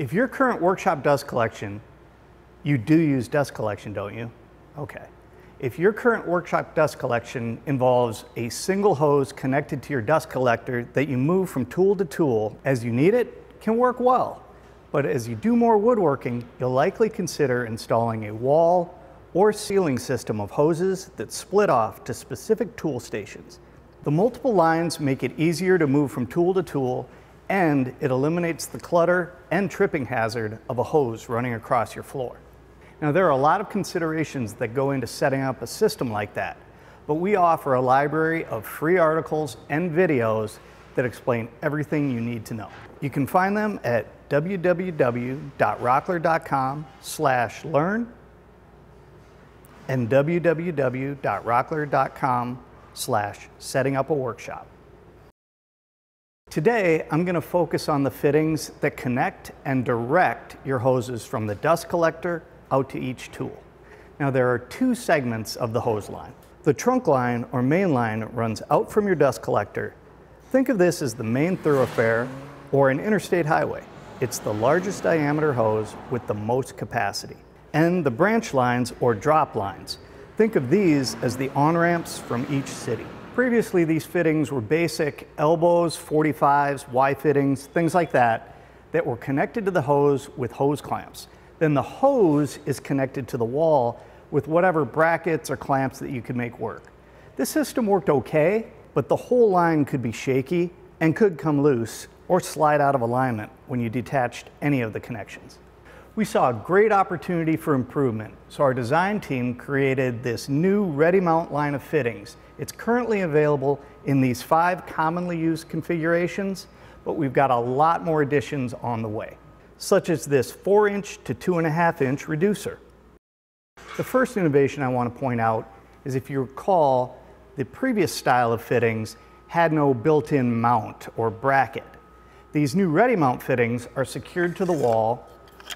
If your current workshop dust collection, you do use dust collection, don't you? Okay. If your current workshop dust collection involves a single hose connected to your dust collector that you move from tool to tool as you need it, can work well. But as you do more woodworking, you'll likely consider installing a wall or ceiling system of hoses that split off to specific tool stations. The multiple lines make it easier to move from tool to tool, and it eliminates the clutter and tripping hazard of a hose running across your floor. Now, there are a lot of considerations that go into setting up a system like that, but we offer a library of free articles and videos that explain everything you need to know. You can find them at www.rockler.com/learn and www.rockler.com/settingupaworkshop. Today, I'm going to focus on the fittings that connect and direct your hoses from the dust collector out to each tool. Now, there are two segments of the hose line. The trunk line or main line runs out from your dust collector. Think of this as the main thoroughfare or an interstate highway. It's the largest diameter hose with the most capacity. And the branch lines or drop lines. Think of these as the on-ramps from each city. Previously, these fittings were basic elbows, 45s, Y fittings, things like that were connected to the hose with hose clamps. Then the hose is connected to the wall with whatever brackets or clamps that you could make work. This system worked okay, but the whole line could be shaky and could come loose or slide out of alignment when you detached any of the connections. We saw a great opportunity for improvement, so our design team created this new ready mount line of fittings. It's currently available in these 5 commonly used configurations, but we've got a lot more additions on the way, such as this 4-inch to 2.5-inch reducer. The first innovation I want to point out is, if you recall, the previous style of fittings had no built-in mount or bracket. These new ready mount fittings are secured to the wall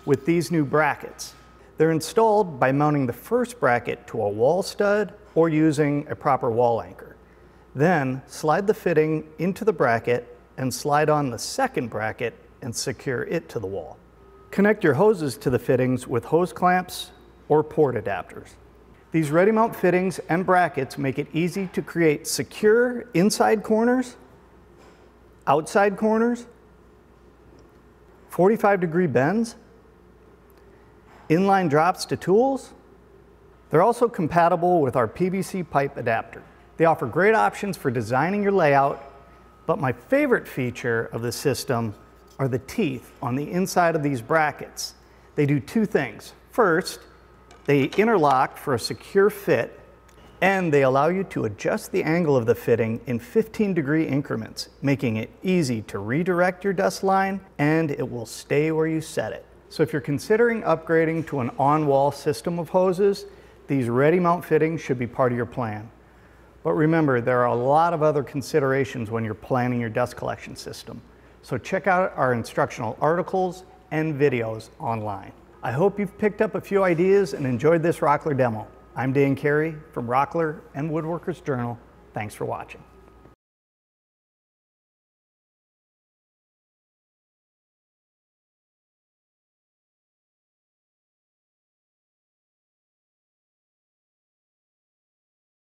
with these new brackets. They're installed by mounting the first bracket to a wall stud or using a proper wall anchor. Then slide the fitting into the bracket and slide on the second bracket and secure it to the wall. Connect your hoses to the fittings with hose clamps or port adapters. These ready mount fittings and brackets make it easy to create secure inside corners, outside corners, 45-degree bends, inline drops to tools. They're also compatible with our PVC pipe adapter. They offer great options for designing your layout, but my favorite feature of the system are the teeth on the inside of these brackets. They do 2 things. First, they interlock for a secure fit, and they allow you to adjust the angle of the fitting in 15-degree increments, making it easy to redirect your dust line, and it will stay where you set it. So if you're considering upgrading to an on-wall system of hoses, these ready mount fittings should be part of your plan. But remember, there are a lot of other considerations when you're planning your dust collection system. So check out our instructional articles and videos online. I hope you've picked up a few ideas and enjoyed this Rockler demo. I'm Dan Carey from Rockler and Woodworkers Journal. Thanks for watching.